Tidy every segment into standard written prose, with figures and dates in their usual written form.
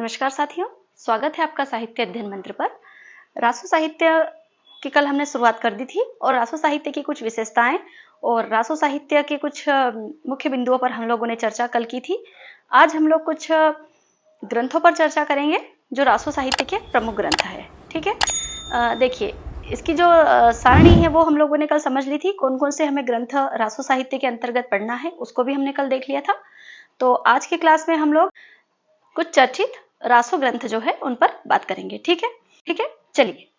नमस्कार साथियों, स्वागत है आपका साहित्य अध्ययन मंत्र पर। रासो साहित्य की कल हमने शुरुआत कर दी थी और रासो साहित्य की कुछ विशेषताएं और रासो साहित्य के कुछ मुख्य बिंदुओं पर हम लोगों ने चर्चा कल की थी। आज हम लोग कुछ ग्रंथों पर चर्चा करेंगे जो रासो साहित्य के प्रमुख ग्रंथ है। ठीक है, देखिए इसकी जो सारणी है वो हम लोगों ने कल समझ ली थी। कौन कौन से हमें ग्रंथ रासो साहित्य के अंतर्गत पढ़ना है उसको भी हमने कल देख लिया था। तो आज की क्लास में हम लोग कुछ चर्चित रासो ग्रंथ जो है उन पर बात करेंगे। ठीक है, चलिए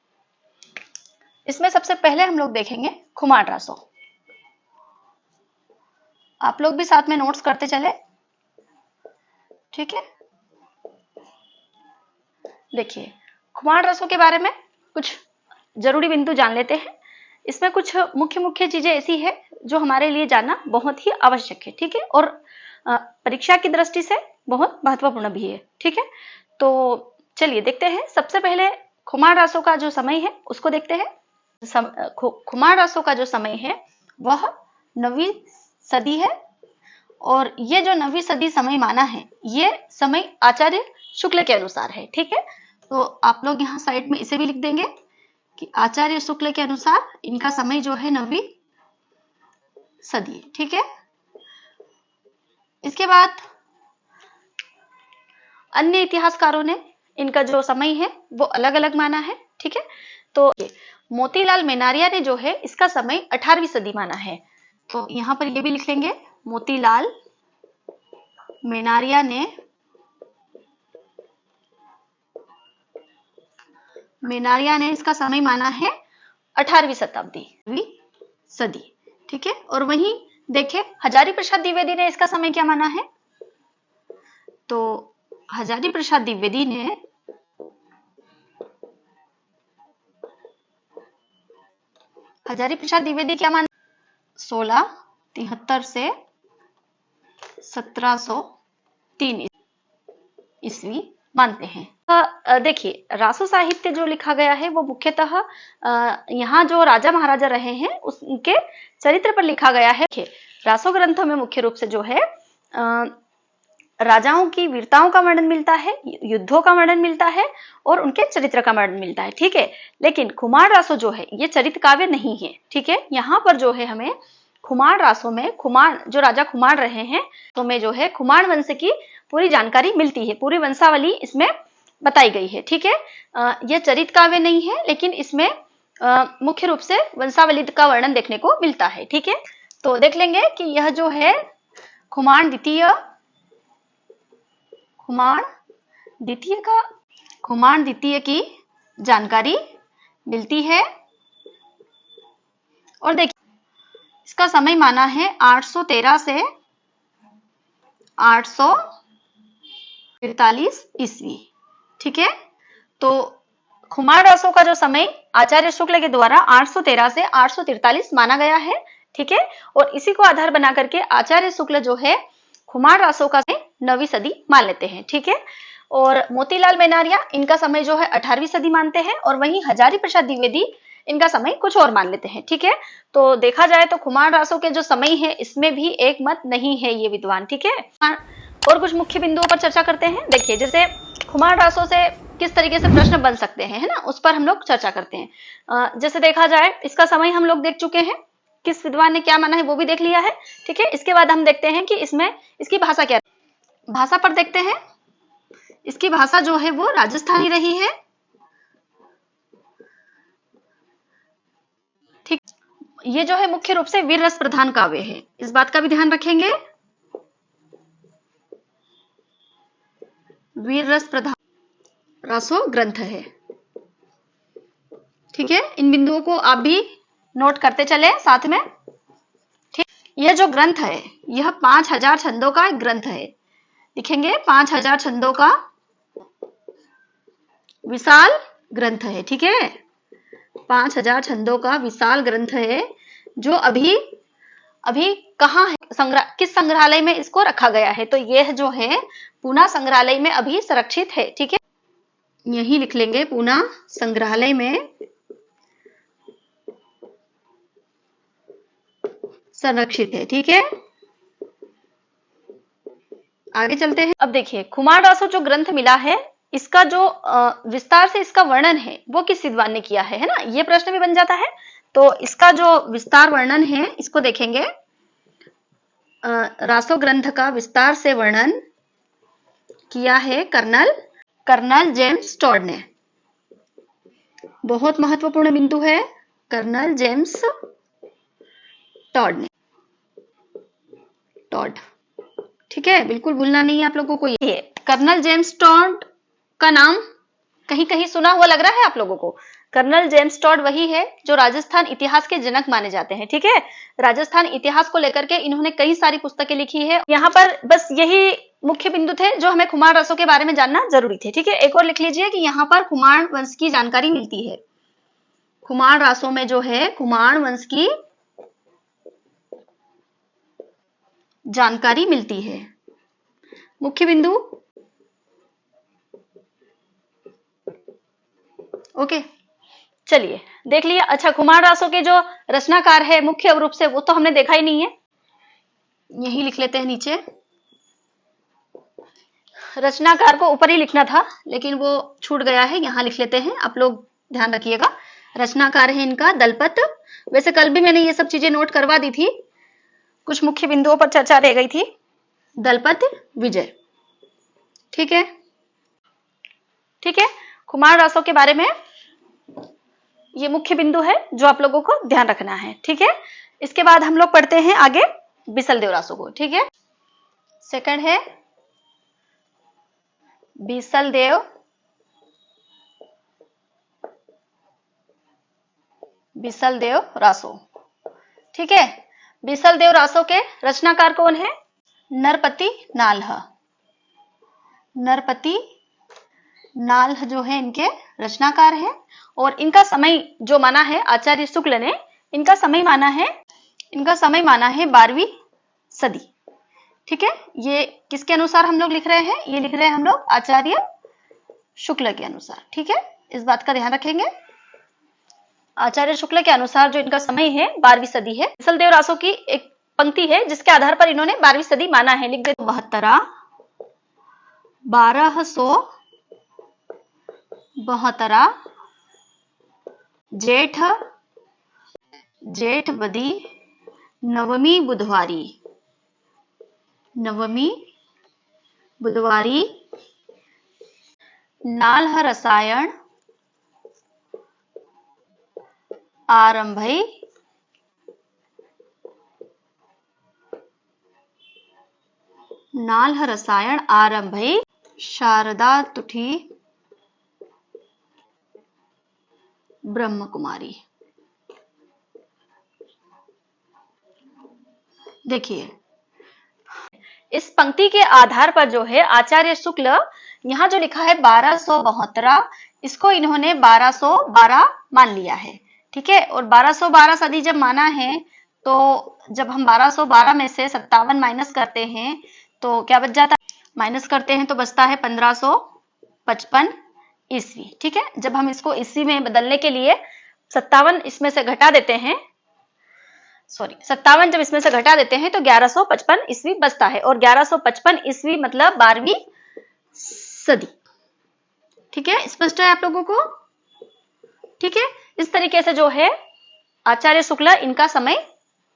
इसमें सबसे पहले हम लोग देखेंगे खुमाण रासो। आप लोग भी साथ में नोट्स करते चले। ठीक है, देखिए खुमाण रासो के बारे में कुछ जरूरी बिंदु जान लेते हैं। इसमें कुछ मुख्य मुख्य चीजें ऐसी है जो हमारे लिए जानना बहुत ही आवश्यक है। ठीक है, और परीक्षा की दृष्टि से बहुत महत्वपूर्ण भी है। ठीक है, तो चलिए देखते हैं। सबसे पहले खुमाण रासो का जो समय है उसको देखते हैं। खुमाण रासो का जो समय है वह 9वीं सदी है और ये जो 9वीं सदी समय माना है ये समय आचार्य शुक्ल के अनुसार है। ठीक है, तो आप लोग यहाँ साइड में इसे भी लिख देंगे कि आचार्य शुक्ल के अनुसार इनका समय जो है 9वीं सदी। ठीक है, इसके बाद अन्य इतिहासकारों ने इनका जो समय है वो अलग अलग माना है। ठीक है, तो मोतीलाल मेनारिया ने जो है इसका समय 18वीं सदी माना है। तो यहां पर ये भी लिख लेंगे, मोतीलाल मेनारिया ने इसका समय माना है 18वीं सदी। ठीक है, और वहीं देखें हजारी प्रसाद द्विवेदी ने इसका समय क्या माना है। तो हजारी प्रसाद द्विवेदी ने क्या माना, 1673 से 1703 ईस्वी मानते हैं। देखिए रासो साहित्य जो लिखा गया है वो मुख्यतः यहाँ जो राजा महाराजा रहे हैं उनके चरित्र पर लिखा गया है। रासो ग्रंथों में मुख्य रूप से जो है राजाओं की वीरताओं का वर्णन मिलता है, युद्धों का वर्णन मिलता है और उनके चरित्र का वर्णन मिलता है। ठीक है, लेकिन खुमाण रासो जो है ये चरित्र काव्य नहीं है। ठीक है, यहाँ पर जो है हमें खुमाण रासो में खुमाण जो राजा खुमाण रहे हैं तो में जो है खुमाण वंश की पूरी जानकारी मिलती है, पूरी वंशावली इसमें बताई गई है। ठीक है, यह चरित्र काव्य नहीं है लेकिन इसमें मुख्य रूप से वंशावली का वर्णन देखने को मिलता है। ठीक है, तो देख लेंगे कि यह जो है खुमाण द्वितीय की जानकारी मिलती है। और देखिए इसका समय माना है 813 से 843 ईस्वी। ठीक है, तो खुमाण रासो का जो समय आचार्य शुक्ल के द्वारा 813 से 843 माना गया है। ठीक है, और इसी को आधार बना करके आचार्य शुक्ल जो है खुमाण रासो का 9वीं सदी मान लेते हैं। ठीक है, और मोतीलाल मेनारिया इनका समय जो है 18वीं सदी मानते हैं और वहीं हजारी प्रसाद द्विवेदी इनका समय कुछ और मान लेते हैं। ठीक है, तो देखा जाए तो खुमाण रासो के जो समय है इसमें भी एक मत नहीं है ये विद्वान। ठीक है, और कुछ मुख्य बिंदुओं पर चर्चा करते हैं। देखिए जैसे खुमाण रासो से किस तरीके से प्रश्न बन सकते हैं, है ना, उस पर हम लोग चर्चा करते हैं। जैसे देखा जाए इसका समय हम लोग देख चुके हैं, किस विद्वान ने क्या माना है वो भी देख लिया है। ठीक है, इसके बाद हम देखते हैं कि इसमें इसकी भाषा क्या, भाषा पर देखते हैं। इसकी भाषा जो है वो राजस्थानी रही है। ठीक, ये जो है मुख्य रूप से वीर रस प्रधान काव्य है, इस बात का भी ध्यान रखेंगे। वीर रस प्रधान रासो ग्रंथ है। ठीक है, इन बिंदुओं को आप भी नोट करते चले साथ में। ठीक, यह जो ग्रंथ है यह 5000 छंदों का एक ग्रंथ है। लिखेंगे 5000 छंदों का विशाल ग्रंथ है। ठीक है, 5000 छंदों का विशाल ग्रंथ है जो अभी कहाँ है, किस संग्रहालय में इसको रखा गया है। तो यह जो है पूना संग्रहालय में अभी संरक्षित है। ठीक है, यही लिख लेंगे, पूना संग्रहालय में संरक्षित है। ठीक है, आगे चलते हैं। अब देखिए खुमाण रासो जो ग्रंथ मिला है इसका जो विस्तार से इसका वर्णन है वो किस विद्वान ने किया है ना, ये प्रश्न भी बन जाता है। तो इसका जो विस्तार वर्णन है इसको देखेंगे, रासो ग्रंथ का विस्तार से वर्णन किया है कर्नल जेम्स टॉड ने। बहुत महत्वपूर्ण बिंदु है, कर्नल जेम्स टॉड, ठीक है, बिल्कुल भूलना नहीं है आप लोगों को। ये कर्नल जेम्स टॉड का नाम कहीं कहीं सुना हुआ लग रहा है आप लोगों को। कर्नल जेम्स टॉड वही है जो राजस्थान इतिहास के जनक माने जाते हैं, ठीक है। राजस्थान इतिहास को लेकर के इन्होंने कई सारी पुस्तकें लिखी है। यहाँ पर बस यही मुख्य बिंदु थे जो हमें खुमार रसों के बारे में जानना जरूरी थे, ठीक है। एक और लिख लीजिए कि यहाँ पर खुमार वंश की जानकारी मिलती है। खुमार रासों में जो है खुमार वंश की जानकारी मिलती है, मुख्य बिंदु। ओके, चलिए देख लिया। अच्छा, खुमार रासों के जो रचनाकार है मुख्य रूप से वो तो हमने देखा ही नहीं है, यही लिख लेते हैं नीचे। रचनाकार को ऊपर ही लिखना था लेकिन वो छूट गया है, यहां लिख लेते हैं, आप लोग ध्यान रखिएगा। रचनाकार है इनका दलपत। वैसे कल भी मैंने ये सब चीजें नोट करवा दी थी, कुछ मुख्य बिंदुओं पर चर्चा रह गई थी। दलपत विजय, ठीक है, ठीक है। खुमार रासों के बारे में ये मुख्य बिंदु है जो आप लोगों को ध्यान रखना है, ठीक है। इसके बाद हम लोग पढ़ते हैं आगे बिसलदेव रासों को, ठीक है। सेकंड है बिसलदेव रासो, ठीक है। बिसलदेव रासो के रचनाकार कौन है? नरपति नाल्ह जो है इनके रचनाकार है। और इनका समय जो माना है आचार्य शुक्ल ने, इनका समय माना है 12वीं सदी, ठीक है। ये किसके अनुसार हम लोग लिख रहे हैं? ये लिख रहे हैं हम लोग आचार्य शुक्ल के अनुसार, ठीक है। इस बात का ध्यान रखेंगे, आचार्य शुक्ल के अनुसार जो इनका समय है 12वीं सदी है। बिसलदेव रासो की एक पंक्ति है जिसके आधार पर इन्होंने 12वीं सदी माना है, लिख दे 1272 जेठ बदी नवमी बुधवारी नाल्ह रसायन आरंभई शारदा तुठी ब्रह्म कुमारी। देखिए, इस पंक्ति के आधार पर जो है आचार्य शुक्ल यहाँ जो लिखा है 1272, इसको इन्होंने 1212 मान लिया है, ठीक है। और 1212 सदी जब माना है तो जब हम 1212 में से 57 माइनस करते हैं तो क्या बच जाता है? माइनस करते हैं तो बचता है 1555 ईस्वी, ठीक है। जब हम इसको ईस्वी में बदलने के लिए 57 इसमें से घटा देते हैं, 57 जब इसमें से घटा देते हैं तो 1155 ईस्वी बचता है। और 1155 ईस्वी मतलब 12वीं सदी, ठीक है। स्पष्ट है आप लोगों को? ठीक है, इस तरीके से जो है आचार्य शुक्ल इनका समय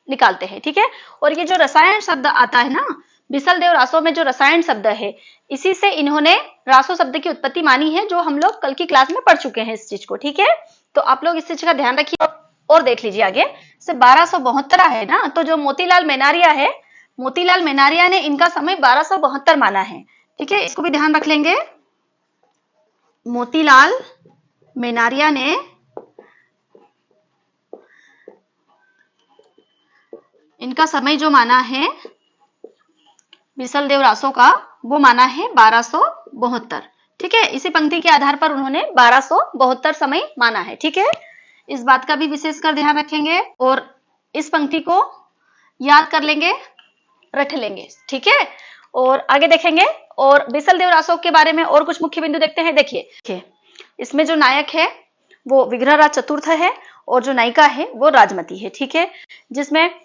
निकालते हैं, ठीक है। और ये जो रसायन शब्द आता है ना, बिसलदेव रासो में जो रसायन शब्द है, इसी से इन्होंने रासो शब्द की उत्पत्ति मानी है, जो हम लोग कल की क्लास में पढ़ चुके हैं इस चीज को, ठीक है। तो आप लोग इस चीज का ध्यान रखिए और देख लीजिए आगे से 1272 है ना, तो जो मोतीलाल मेनारिया है, मोतीलाल मेनारिया ने इनका समय 1272 माना है, ठीक है। इसको भी ध्यान रख लेंगे। मोतीलाल मेनारिया ने इनका समय जो माना है बिसलदेव रासो का, वो माना है 1272, ठीक है। इसी पंक्ति के आधार पर उन्होंने 1272 समय माना है, ठीक है। इस बात का भी विशेषकर ध्यान रखेंगे और इस पंक्ति को याद कर लेंगे, रट लेंगे, ठीक है। और आगे देखेंगे और बिसलदेव रासो के बारे में और कुछ मुख्य बिंदु देखते हैं। देखिए, इसमें जो नायक है वो विग्रहराज चतुर्थ है और जो नायिका है वो राजमती है, ठीक है। जिसमें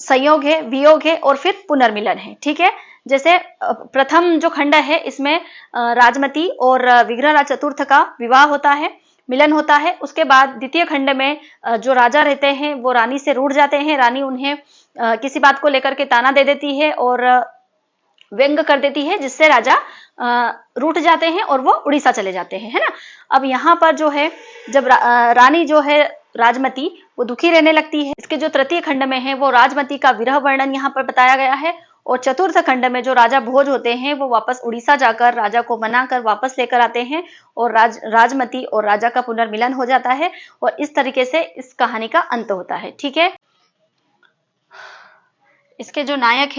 संयोग है, वियोग है और फिर पुनर्मिलन है, ठीक है। जैसे प्रथम जो खंड है इसमें राजमती और विग्रहराज चतुर्थ का विवाह होता है, मिलन होता है। उसके बाद द्वितीय खंड में जो राजा रहते हैं वो रानी से रूठ जाते हैं, रानी उन्हें किसी बात को लेकर के ताना दे देती है और व्यंग कर देती है, जिससे राजा रूठ जाते हैं और वो उड़ीसा चले जाते हैं, है ना। अब यहाँ पर जो है जब रानी जो है राजमती वो दुखी रहने लगती है। इसके जो तृतीय खंड में है वो राजमती का विरह वर्णन यहाँ पर बताया गया है, और चतुर्थ खंड में जो राजा भोज होते हैं वो वापस उड़ीसा जाकर राजा को मनाकर वापस लेकर आते हैं और राजमती और राजा का पुनर्मिलन हो जाता है, और इस तरीके से इस कहानी का अंत होता है। ठीक है, इसके जो नायक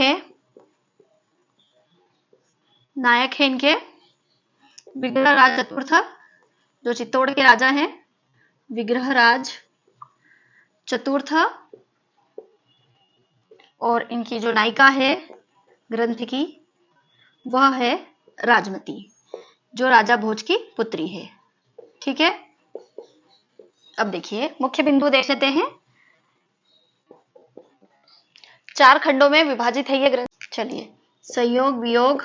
है इनके विग्रहराज चतुर्थ, जो चित्तौड़ के राजा हैं, विग्रहराज चतुर्थ। और इनकी जो नायिका है ग्रंथ की वह है राजमती, जो राजा भोज की पुत्री है। ठीक है, अब देखिए मुख्य बिंदु देख लेते हैं। 4 खंडों में विभाजित है ये ग्रंथ। चलिए, संयोग वियोग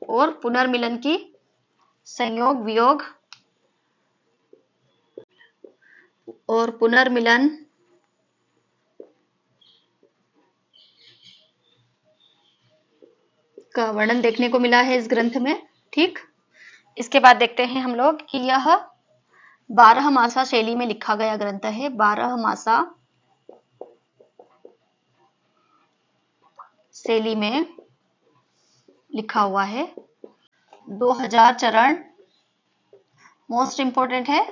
और पुनर्मिलन की, संयोग वियोग और पुनर्मिलन का वर्णन देखने को मिला है इस ग्रंथ में। ठीक, इसके बाद देखते हैं हम लोग कि यह 12 मासा शैली में लिखा गया ग्रंथ है। 12 मासा शैली में लिखा हुआ है। 2000 चरण मोस्ट इंपोर्टेंट है,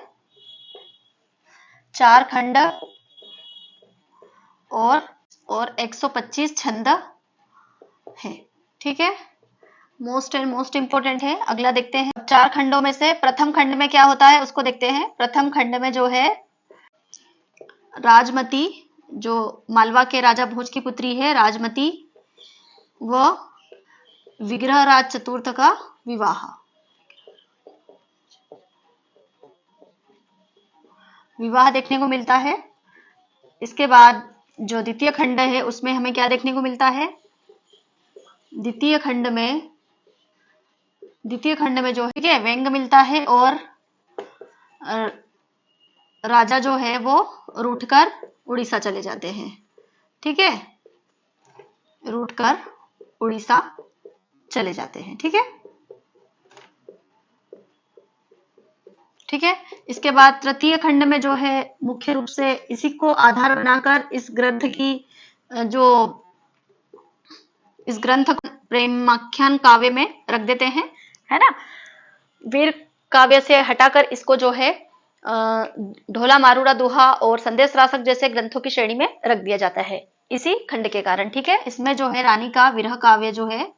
4 खंड और 125 छंद है। ठीक है, मोस्ट एंड मोस्ट इंपोर्टेंट है। अगला देखते हैं 4 खंडों में से प्रथम खंड में क्या होता है उसको देखते हैं। प्रथम खंड में जो है राजमती, जो मालवा के राजा भोज की पुत्री है राजमती, व विग्रहराज चतुर्थ का विवाह देखने को मिलता है। इसके बाद जो द्वितीय खंड है उसमें हमें क्या देखने को मिलता है। द्वितीय खंड में जो है व्यंग मिलता है और राजा जो है वो रूठकर उड़ीसा चले जाते हैं। ठीक है, रूठकर उड़ीसा चले जाते हैं। ठीक है, ठीक है। इसके बाद तृतीय खंड में जो है मुख्य रूप से इसी को आधार बनाकर इस ग्रंथ की इस ग्रंथ को प्रेमाख्यान काव्य में रख देते हैं, है ना। वीर काव्य से हटाकर इसको जो है ढोला मारूड़ा दोहा और संदेश रासक जैसे ग्रंथों की श्रेणी में रख दिया जाता है इसी खंड के कारण। ठीक है, इसमें जो है रानी का विरह काव्य जो है,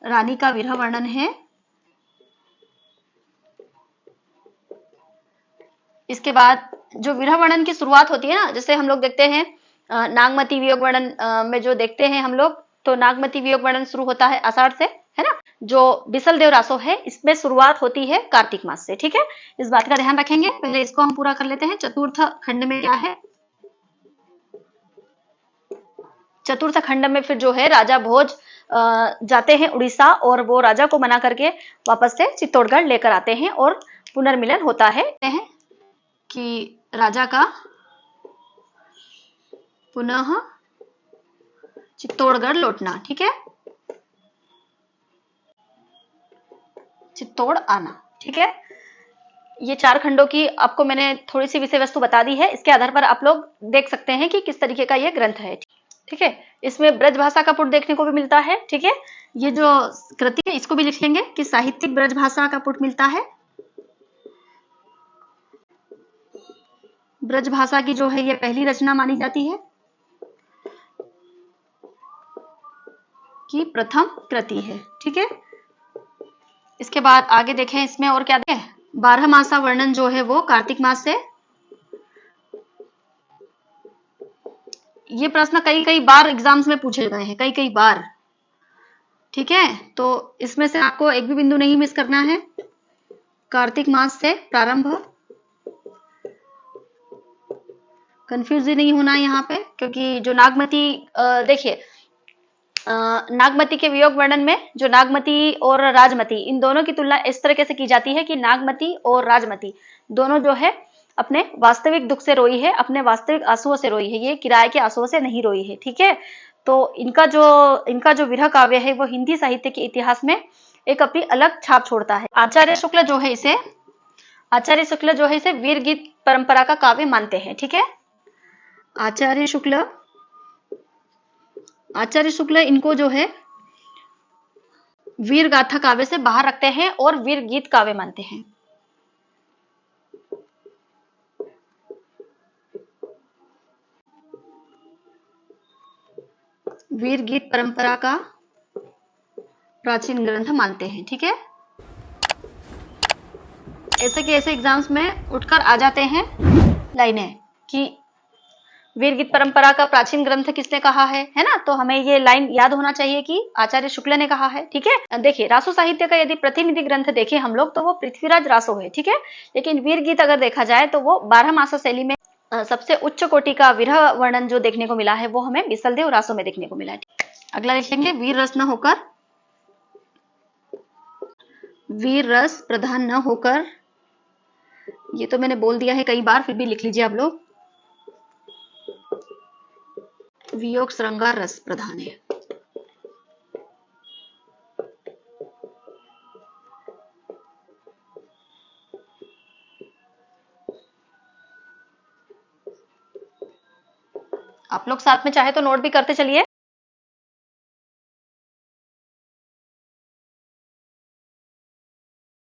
रानी का विरह वर्णन है। इसके बाद जो विरह वर्णन की शुरुआत होती है ना, जैसे हम लोग देखते हैं नागमती वियोग वर्णन में जो देखते हैं हम लोग, तो नागमती वियोग वर्णन शुरू होता है आषाढ़ से, है ना। जो बिसल देव रासो है इसमें शुरुआत होती है कार्तिक मास से। ठीक है, इस बात का ध्यान रखेंगे। पहले इसको हम पूरा कर लेते हैं। चतुर्थ खंड में क्या है, चतुर्थ खंड में फिर जो है राजा भोज जाते हैं उड़ीसा और वो राजा को मना करके वापस से चित्तौड़गढ़ लेकर आते हैं और पुनर्मिलन होता है कि राजा का पुनः चित्तौड़गढ़ लौटना। ठीक है, चित्तौड़ आना। ठीक है, ये 4 खंडों की आपको मैंने थोड़ी सी विषय वस्तु बता दी है। इसके आधार पर आप लोग देख सकते हैं कि किस तरीके का ये ग्रंथ है। ठीक है, इसमें ब्रज भाषा का पुट देखने को भी मिलता है। ठीक है, ये जो कृति है इसको भी लिख लेंगे कि साहित्यिक ब्रज भाषा का पुट मिलता है। ब्रज भाषा की जो है ये पहली रचना मानी जाती है कि प्रथम कृति है। ठीक है, इसके बाद आगे देखें इसमें और क्या देखें। 12 मासा वर्णन जो है वो कार्तिक मास से। ये प्रश्न कई बार एग्जाम्स में पूछे गए हैं, कई बार। ठीक है, तो इसमें से आपको एक भी बिंदु नहीं मिस करना है। कार्तिक मास से प्रारंभ, कंफ्यूज नहीं होना यहाँ पे। क्योंकि जो नागमती देखिए नागमती के वियोग वर्णन में जो नागमती और राजमती इन दोनों की तुलना इस तरीके से की जाती है कि नागमती और राजमती दोनों जो है अपने वास्तविक दुख से रोई है, अपने वास्तविक आंसुओं से रोई है, ये किराए के आंसुओं से नहीं रोई है। ठीक है, तो इनका जो विरह काव्य है वो हिंदी साहित्य के इतिहास में एक अपनी अलग छाप छोड़ता है। आचार्य शुक्ल जो है इसे वीर गीत परंपरा का काव्य मानते हैं। ठीक है, आचार्य शुक्ल इनको जो है वीर गाथा काव्य से बाहर रखते हैं और वीर गीत काव्य मानते हैं। वीर गीत परंपरा का प्राचीन ग्रंथ मानते हैं। ठीक है, ऐसे के ऐसे एग्जाम्स में उठकर आ जाते हैं लाइनें कि वीर गीत परंपरा का प्राचीन ग्रंथ किसने कहा है ना, तो हमें ये लाइन याद होना चाहिए कि आचार्य शुक्ल ने कहा है। ठीक है, देखिए रासो साहित्य का यदि प्रतिनिधि ग्रंथ देखें हम लोग तो वो पृथ्वीराज रासो है। ठीक है, लेकिन वीर गीत अगर देखा जाए तो वो 12 मासा शैली में सबसे उच्च कोटि का विरह वर्णन जो देखने को मिला है वो हमें बिसलदेव रासो में देखने को मिला है। अगला लिखेंगे वीर रस प्रधान न होकर, ये तो मैंने बोल दिया है कई बार, फिर भी लिख लीजिए आप लोग, वियोग श्रृंगार रस प्रधान है। आप लोग साथ में चाहे तो नोट भी करते चलिए।